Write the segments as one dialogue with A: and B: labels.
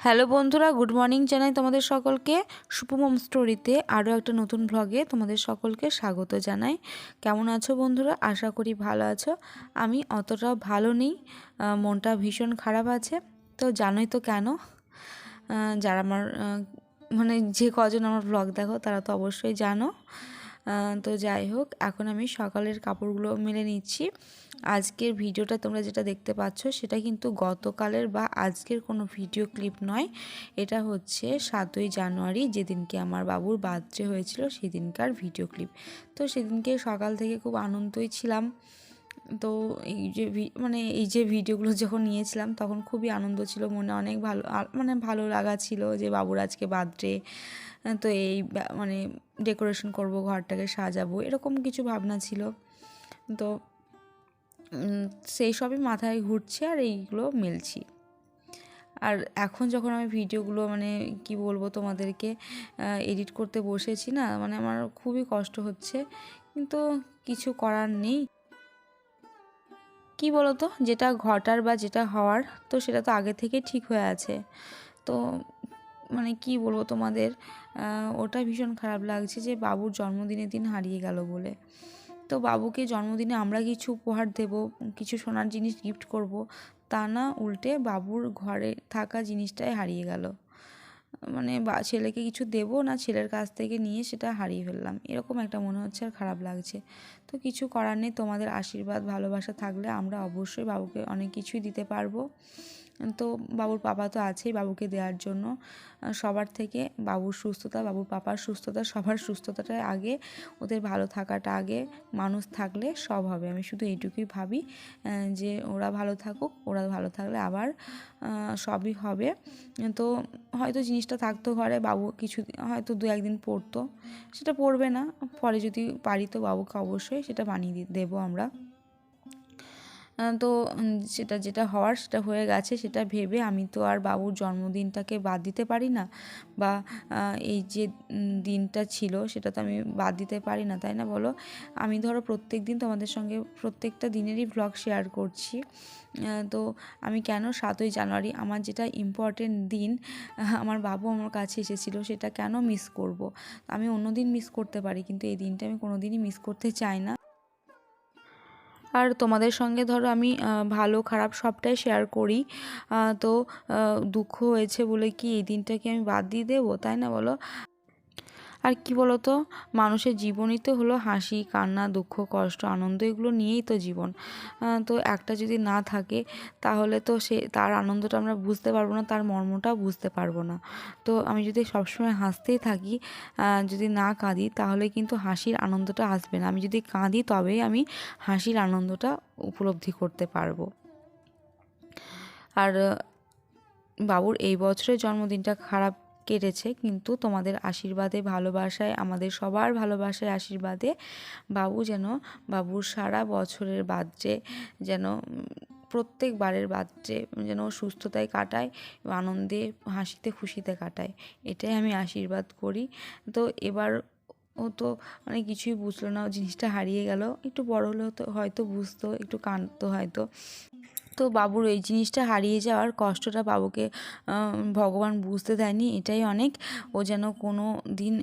A: Hello বন্ধুরা, good morning জানাই তোমাদের সকলকে। শুভম হোম স্টোরিতে আরও একটা নতুন ব্লগে তোমাদের সকলকে স্বাগত জানাই। কেমন আছো বন্ধুরা? আশা করি ভালো আছো। আমি অতটাও ভালো নেই, মনটা ভীষণ খারাপ আছে। তো জানোই তো কেন। যারা আমার মানে যে কজন আমার ব্লগ দেখো তারা তো অবশ্যই জানো। তো যাই হোক, এখন আমি সকালের কাপড়গুলো মেলে নিচ্ছি। আজকের ভিডিওটা তোমরা যেটা দেখতে পাচ্ছ সেটা কিন্তু গতকালের বা আজকের কোনো ভিডিও ক্লিপ নয়। এটা হচ্ছে 7ই জানুয়ারি, যেদিনকে আমার বাবুর বার্থডে হয়েছিল সেদিনকার ভিডিও ক্লিপ। তো সেদিনকে সকাল থেকে খুব আনন্দই ছিলাম। তো এই যে ভিডিওগুলো যখন নিয়েছিলাম তখন খুবই আনন্দ ছিল, মনে অনেক ভালো লাগা ছিল যে বাবুর আজকে বার্থডে। তো ডেকোরেশন করব, ঘরটাকে সাজাবো, এরকম কিছু ভাবনা ছিল। তো সেই সবই মাথায় ঘুরছে আর এইগুলো মেলছি। আর এখন যখন আমি ভিডিওগুলো কি বলবো তোমাদেরকে, এডিট করতে বসেছি না, আমার খুবই কষ্ট হচ্ছে, কিন্তু কিছু করার নেই। কি বলো তো, যেটা ঘটার বা যেটা হওয়ার তো সেটা তো আগে থেকে ঠিক হয়ে আছে। তো কি বলবো তোমাদের, ওটা ভীষণ খারাপ লাগছে যে বাবুর জন্মদিনের দিন হারিয়ে গেল বলে। তো বাবুকে জন্মদিনে আমরা কিছু উপহার দেব, কিছু সোনার জিনিস গিফট করব, তা না, উল্টে বাবুর ঘরে থাকা জিনিসটাই হারিয়ে গেল। ছেলেকে কিছু দেবো না, ছেলের কাছ থেকে নিয়ে সেটা হারিয়ে ফেললাম, এরকম একটা মনে হচ্ছে আর খারাপ লাগছে। তো কিছু করার নেই, তোমাদের আশীর্বাদ ভালোবাসা থাকলে আমরা অবশ্যই বাবুকে অনেক কিছুই দিতে পারবো। তো বাবুর পাপা তো আছেই বাবুকে দেওয়ার জন্য। সবার থেকে বাবুর সুস্থতা, বাবুর পাপার সুস্থতা, সবার সুস্থতাটাই আগে, ওদের ভালো থাকাটা আগে। মানুষ থাকলে সব হবে, আমি শুধু এইটুকুই ভাবি যে ওরা ভালো থাকুক, ওরা ভালো থাকলে আবার সবই হবে। তো হয়তো জিনিসটা থাকতো ঘরে, বাবু কিছু হয়তো 2-1 দিন পরতো, সেটা পরবে না, পরে যদি পারি তো বাবুকে অবশ্যই সেটা বানিয়ে দেবো আমরা। তো সেটা যেটা হওয়ার সেটা হয়ে গেছে, সেটা ভেবে আমি তো আর বাবুর জন্মদিনটাকে বাদ দিতে পারি না, বা এই যে দিনটা ছিল সেটা তো আমি বাদ দিতে পারি না, তাই না বলো? আমি ধরো প্রত্যেক দিন তোমাদের সঙ্গে প্রত্যেকটা দিনেরই ব্লগ শেয়ার করছি। তো আমি কেন 7ই জানুয়ারি, আমার যেটা ইম্পর্টেন্ট দিন, আমার বাবু আমার কাছে এসেছিলো, সেটা কেন মিস করব? আমি অন্য দিন মিস করতে পারি, কিন্তু এই দিনটা আমি কোনো দিনই মিস করতে চাই না। আর তোমাদের সঙ্গে ধরো আমি ভালো খারাপ সবটাই শেয়ার করি। তো দুঃখ হয়েছে বলে কি এই দিনটাকে আমি বাদ দিয়ে দেবো, তাই না বলো? আর কি বলো তো, মানুষের জীবনই তো হলো হাসি, কান্না, দুঃখ, কষ্ট, আনন্দ, এগুলো নিয়েই তো জীবন। তো একটা যদি না থাকে তাহলে তো তার আনন্দটা আমরা বুঝতে পারবো না, তার মর্মটাও বুঝতে পারবো না। তো আমি যদি সবসময় হাসতেই থাকি, যদি না কাঁদি, তাহলে কিন্তু হাসির আনন্দটা আসবে না। আমি যদি কাঁদি তবেই আমি হাসির আনন্দটা উপলব্ধি করতে পারবো। আর বাবুর এই বছরের জন্মদিনটা খারাপ কেটেছে, কিন্তু তোমাদের আশীর্বাদে, ভালোবাসায়, আমাদের সবার ভালোবাসায়, আশীর্বাদে বাবুর সারা বছরের বার্থডে যেন, প্রত্যেকবারের বার্থডে যেন সুস্থতায় কাটায়, আনন্দে, হাসিতে, খুশিতে কাটায়, এটাই আমি আশীর্বাদ করি। তো এবার ও তো কিছুই বুঝলো না, জিনিসটা হারিয়ে গেল। একটু বড় হলেও তো হয়তো বুঝতো, একটু কাঁদতো হয়তো। তো বাবুর এই জিনিসটা হারিয়ে যাওয়ার কষ্টটা বাবুকে ভগবান বুঝতে দেয়নি, এটাই অনেক। ও যেন কোনো দিন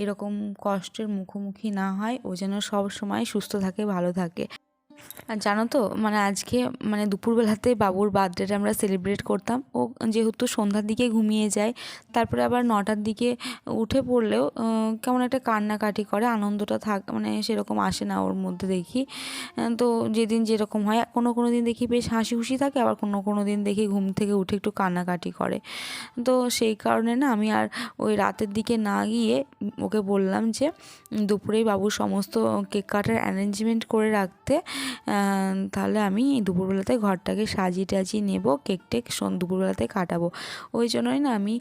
A: এরকম কষ্টের মুখোমুখি না হয়, ও যেন সব সময় সুস্থ থাকে, ভালো থাকে। আর জানো তো, আজকে দুপুরবেলাতে বাবুর বার্থডেটা আমরা সেলিব্রেট করতাম। ও যেহেতু সন্ধ্যার দিকে ঘুমিয়ে যায়, তারপরে আবার 9টার দিকে উঠে পড়লেও কেমন একটা কান্নাকাটি করে, আনন্দটা সেরকম আসে না ওর মধ্যে দেখি। তো যেদিন যেরকম হয়, কোনো দিন দেখি বেশ হাসি খুশি থাকে, আবার কোনো দিন দেখি ঘুম থেকে উঠে একটু কান্নাকাটি করে। তো সেই কারণে না আমি আর ওই রাতের দিকে না গিয়ে ওকে বললাম যে দুপুরেই বাবুর সমস্ত কেক কাটার অ্যারেঞ্জমেন্ট করে রাখতে, তাহলে আমি দুপুরবেলাতে ঘরটাকে সাজিয়ে টাজিয়ে নেবো, কেক দুপুরবেলাতে কাটাবো। ওই জন্যই না আমি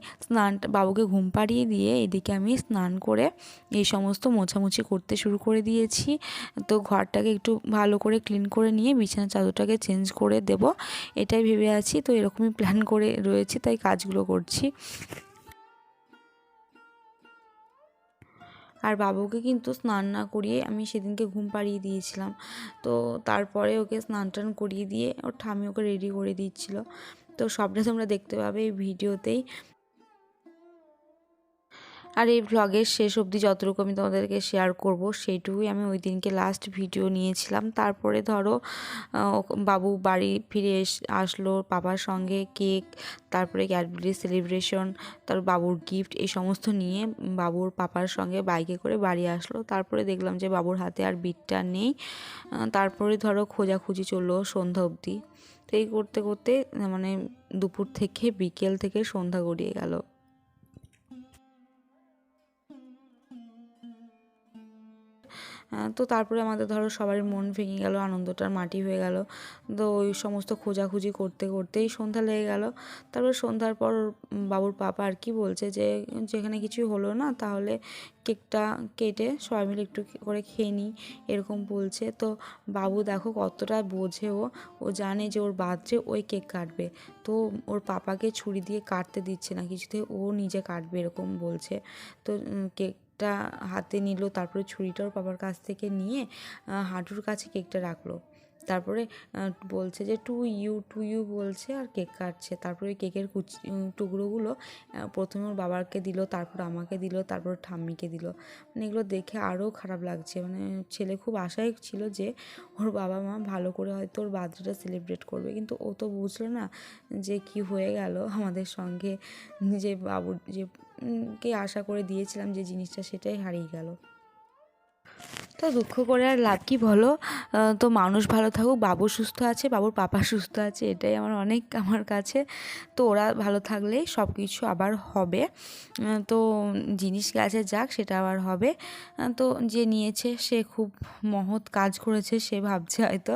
A: বাবুকে ঘুম পাড়িয়ে দিয়ে এদিকে আমি স্নান করে এই সমস্ত মোছামুছি করতে শুরু করে দিয়েছি। তো ঘরটাকে একটু ভালো করে ক্লিন করে নিয়ে বিছানার চাদরটাকে চেঞ্জ করে দেব, এটাই ভেবে আছি। তো এরকমই প্ল্যান করে রয়েছি, তাই কাজগুলো করছি। আর বাবুকে কিন্তু স্নান না করিয়ে আমি সেদিনকে ঘুম পাড়িয়ে দিয়েছিলাম। তো তারপরে ওকে স্নান টান করিয়ে দিয়ে ওর ঠাম্মি ওকে রেডি করে দিচ্ছিলো। তো সবটা তোমরা দেখতে পাবে এই ভিডিওতেই। আর এই ভ্লগের শেষ অবধি যতটুকু আমি তোমাদেরকে শেয়ার করব সেইটুকুই আমি ওই দিনকে লাস্ট ভিডিও নিয়েছিলাম। তারপরে ধরো বাবু বাড়ি ফিরে আসলো পাপার সঙ্গে, কেক, তারপরে ক্যাডবেরি সেলিব্রেশন, তার বাবুর গিফট, এই সমস্ত নিয়ে বাবুর পাপার সঙ্গে বাইকে করে বাড়ি আসলো। তারপরে দেখলাম যে বাবুর হাতে আর বিটটা নেই। তারপরে ধরো খোঁজাখুঁজি চললো সন্ধ্যা অবধি। তো এই করতে করতে মানে দুপুর থেকে বিকেল থেকে সন্ধ্যা গড়িয়ে গেল। তো তারপরে আমাদের ধরো সবারই মন ভেঙে গেল, আনন্দটার মাটি হয়ে গেল। তো ওই সমস্ত খোঁজাখুঁজি করতে করতেই সন্ধ্যা লেগে গেল। তারপর সন্ধ্যার পর বাবুর পাপা আর কি বলছে যে যেখানে কিছুই হলো না তাহলে কেকটা কেটে সবাই মিলে একটু করে খেয়ে নিই, এরকম বলছে। তো বাবু দেখো কতটা বোঝে, ও জানে যে ওর বার্থডে ওই কেক কাটবে, তো ওর পাপাকে ছুরি দিয়ে কাটতে দিচ্ছে না কিছুতে, ও নিজে কাটবে এরকম বলছে। তো কেকটা হাতে নিল, তারপরে ছুরিটা ওর বাবার কাছ থেকে নিয়ে হাঁটুর কাছে কেকটা রাখলো। তারপরে বলছে যে টু ইউ বলছে আর কেক কাটছে। তারপরে ওই কেকের টুকরোগুলো প্রথমে ওর বাবাকে দিল, তারপর আমাকে দিল, তারপর ঠাম্মিকে দিল। মানে এগুলো দেখে আরও খারাপ লাগছে। মানে ছেলে খুব আশায় ছিল যে ওর বাবা মা ভালো করে হয়তো ওর বার্থডেটা সেলিব্রেট করবে, কিন্তু ও তো বুঝলো না যে কি হয়ে গেল আমাদের সঙ্গে। যে বাবুর যে কে আশা করে দিয়েছিলাম যে জিনিসটা, সেটাই হারিয়ে গেল। তো দুঃখ করে আর লাভ কি বলো? তো মানুষ ভালো থাকুক, বাবু সুস্থ আছে, বাবুর পাপা সুস্থ আছে, এটাই আমার কাছে। তো ওরা ভালো থাকলেই সব কিছু আবার হবে। তো জিনিস গেছে যাক, সেটা আবার হবে। তো যে নিয়েছে সে খুব মহৎ কাজ করেছে, সে ভাবছে হয়তো।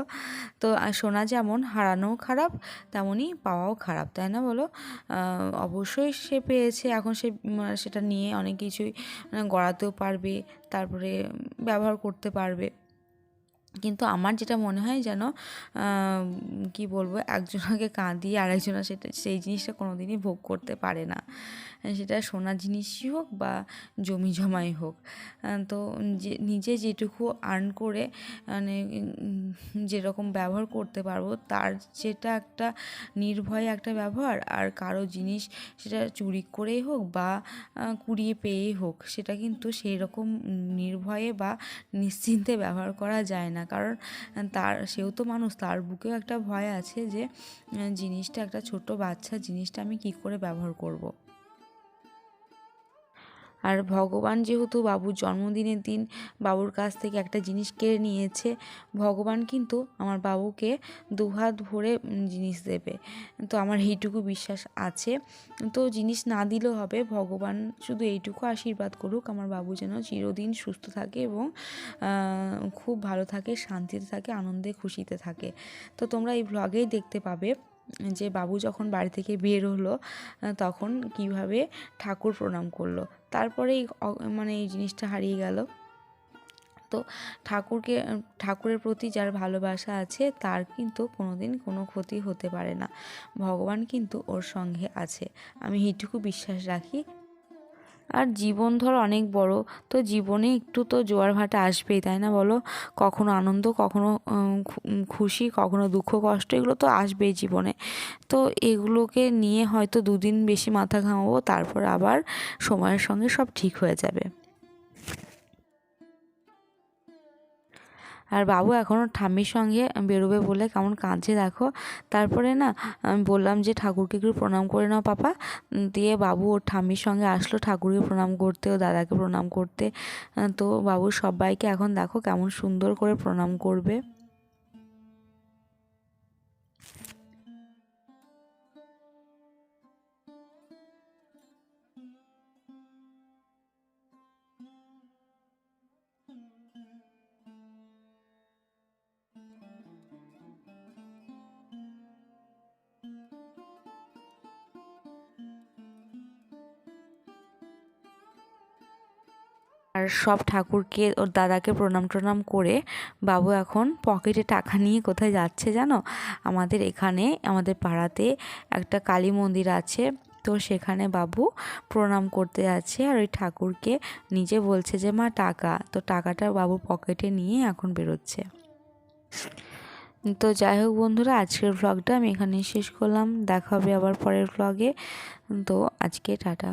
A: তো শোনা যেমন হারানোও খারাপ, তেমনই পাওয়াও খারাপ, তাই না বলো? অবশ্যই সে পেয়েছে, এখন সে সেটা নিয়ে অনেক কিছুই গড়াতেও পারবে, তারপরে ব্যবহার করতে পারবে। কিন্তু আমার যেটা মনে হয় যেন কি বলবো, একজনকে কাঁদিয়ে আরেকজনা সেই জিনিসটা কোনো দিনই ভোগ করতে পারে না, সেটা সোনার জিনিসই হোক বা জমি জমাই হোক। তো নিজে যেটুকু আর্ন করে মানে যেরকম ব্যবহার করতে পারবো, তার যেটা একটা নির্ভয়ে একটা ব্যবহার, আর কারো জিনিস সেটা চুরি করেই হোক বা কুড়িয়ে পেয়েই হোক, সেটা কিন্তু সেই রকম নির্ভয়ে বা নিশ্চিন্তে ব্যবহার করা যায় না। কারণ সেও তো মানুষ, তার বুকেও একটা ভয় আছে যে জিনিসটা, একটা ছোট বাচ্চা জিনিসটা আমি কি করে ব্যবহার করব। আর ভগবান যেহেতু বাবুর জন্মদিনের দিন বাবুর কাছ থেকে একটা জিনিস কেড়ে নিয়েছে, ভগবান কিন্তু আমার বাবুকে দুহাত ভরে জিনিস দেবে। তো আমার এইটুকু বিশ্বাস আছে। তো জিনিস না দিলেও হবে, ভগবান শুধু এইটুকু আশীর্বাদ করুক আমার বাবু যেন চিরদিন সুস্থ থাকে এবং খুব ভালো থাকে, শান্তিতে থাকে, আনন্দে খুশিতে থাকে। তো তোমরা এই ভ্লগেই দেখতে পাবে যে বাবু যখন বাড়ি থেকে বের হলো তখন কিভাবে ঠাকুর প্রণাম করলো। তারপরে এই জিনিসটা হারিয়ে গেল। তো ঠাকুরের প্রতি যার ভালোবাসা আছে তার কিন্তু কোনোদিন কোনো ক্ষতি হতে পারে না, ভগবান কিন্তু ওর সঙ্গে আছে, আমি এইটুকু বিশ্বাস রাখি। আর জীবন ধর অনেক বড়, তো জীবনে একটু তো জোয়ার ভাটা আসবেই, তাই না বলো? কখনো আনন্দ, কখনো খুশি, কখনো দুঃখ কষ্ট, এগুলো তো আসবেই জীবনে। তো এগুলোকে নিয়ে হয়তো দুদিন বেশি মাথা ঘামাবো, তারপর আবার সময়ের সঙ্গে সব ঠিক হয়ে যাবে। আর বাবু এখনও ঠাম্মির সঙ্গে বেরোবে বলে কেমন কাঁদছে দেখো। তারপরে না আমি বললাম যে ঠাকুরকে একটু প্রণাম করে নাও পাপা। দিয়ে বাবু ওর ঠাম্মির সঙ্গে আসলো ঠাকুরকে প্রণাম করতে, ও দাদাকে প্রণাম করতে। তো বাবু সবাইকে এখন দেখো কেমন সুন্দর করে প্রণাম করবে। আর সব ঠাকুরকে, ওর দাদাকে প্রণাম টনাম করে বাবু এখন পকেটে টাকা নিয়ে কোথায় যাচ্ছে জানো? আমাদের এখানে, আমাদের পাড়াতে একটা কালী মন্দির আছে, তো সেখানে বাবু প্রণাম করতে যাচ্ছে। আর ওই ঠাকুরকে নিজে বলছে যে মা টাকা, তো টাকাটা বাবু পকেটে নিয়ে এখন বেরোচ্ছে। তো যাই হোক বন্ধুরা, আজকের ভ্লগটা আমি এখানেই শেষ করলাম। দেখা হবে আবার পরের ভ্লগে। তো আজকে টাটা।